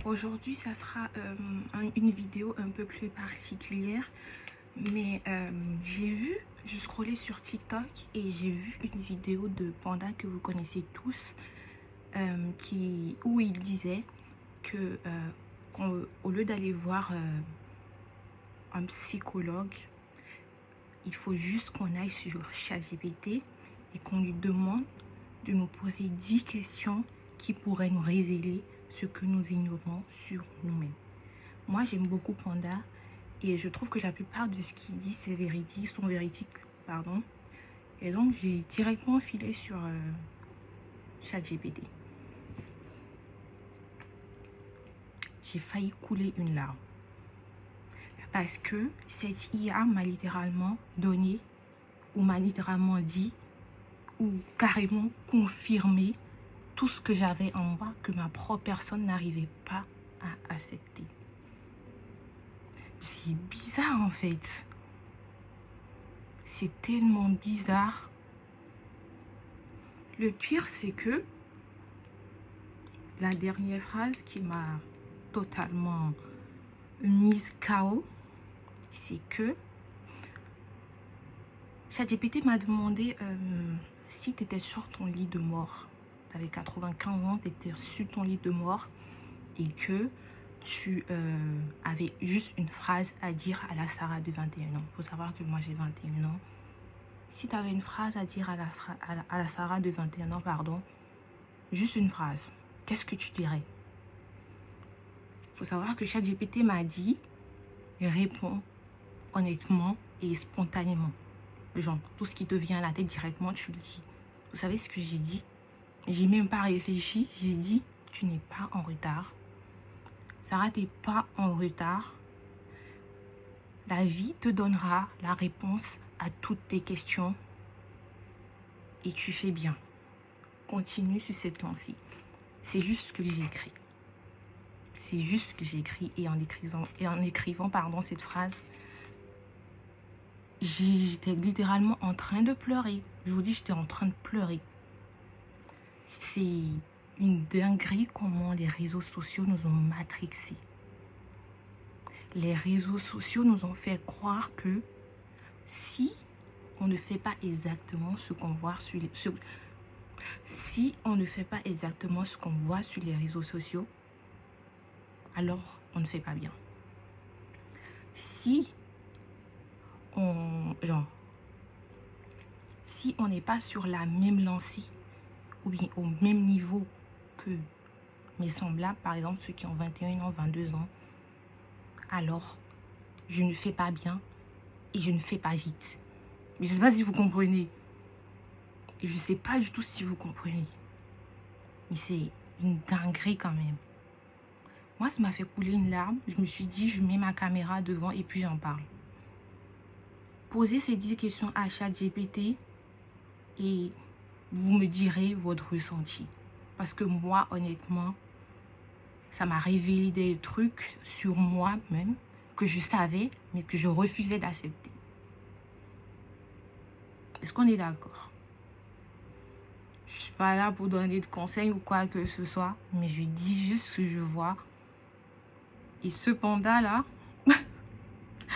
Aujourd'hui, ça sera une vidéo un peu plus particulière, mais je scrollais sur TikTok et j'ai vu une vidéo de Panda que vous connaissez tous, où il disait que au lieu d'aller voir un psychologue, il faut juste qu'on aille sur ChatGPT et qu'on lui demande de nous poser 10 questions qui pourraient nous révéler ce que nous ignorons sur nous-mêmes. Moi, j'aime beaucoup Panda et je trouve que la plupart de ce qu'il dit sont véridiques, pardon. Et donc, j'ai directement filé sur ChatGPT. J'ai failli couler une larme parce que cette IA m'a littéralement donné ou m'a littéralement dit ou carrément confirmé tout ce que j'avais en moi que ma propre personne n'arrivait pas à accepter. C'est bizarre en fait. C'est tellement bizarre. Le pire, c'est que la dernière phrase qui m'a totalement mise KO, c'est que ChatGPT m'a demandé si tu étais sur ton lit de mort. Tu avais 95 ans, tu étais sur ton lit de mort et que tu avais juste une phrase à dire à la Sarah de 21 ans. Il faut savoir que moi j'ai 21 ans. Si tu avais une phrase à dire à la Sarah de 21 ans, pardon, juste une phrase, qu'est-ce que tu dirais? Il faut savoir que ChatGPT m'a dit, réponds honnêtement et spontanément. Genre, tout ce qui te vient à la tête directement, tu le dis. Vous savez ce que j'ai dit? J'ai même pas réfléchi, j'ai dit, tu n'es pas en retard. Sarah, t'es pas en retard. La vie te donnera la réponse à toutes tes questions et tu fais bien. Continue sur cette lancée. C'est juste ce que j'ai écrit. C'est juste ce que j'ai écrit et en écrivant pardon, cette phrase, j'étais littéralement en train de pleurer. Je vous dis, j'étais en train de pleurer. C'est une dinguerie comment les réseaux sociaux nous ont matrixés. Les réseaux sociaux nous ont fait croire que si on ne fait pas exactement ce qu'on voit sur les... Si on ne fait pas exactement ce qu'on voit sur les réseaux sociaux, alors on ne fait pas bien. Si on n'est pas sur la même lancée ou bien au même niveau que mes semblables, par exemple ceux qui ont 21 ans, 22 ans, alors je ne fais pas bien et je ne fais pas vite. Je ne sais pas si vous comprenez. Et je ne sais pas du tout si vous comprenez. Mais c'est une dinguerie quand même. Moi, ça m'a fait couler une larme. Je me suis dit, je mets ma caméra devant et puis j'en parle. Posez ces 10 questions à ChatGPT et vous me direz votre ressenti. Parce que moi, honnêtement, ça m'a révélé des trucs sur moi-même que je savais, mais que je refusais d'accepter. Est-ce qu'on est d'accord? Je ne suis pas là pour donner de conseils ou quoi que ce soit, mais je dis juste ce que je vois. Et cependant là,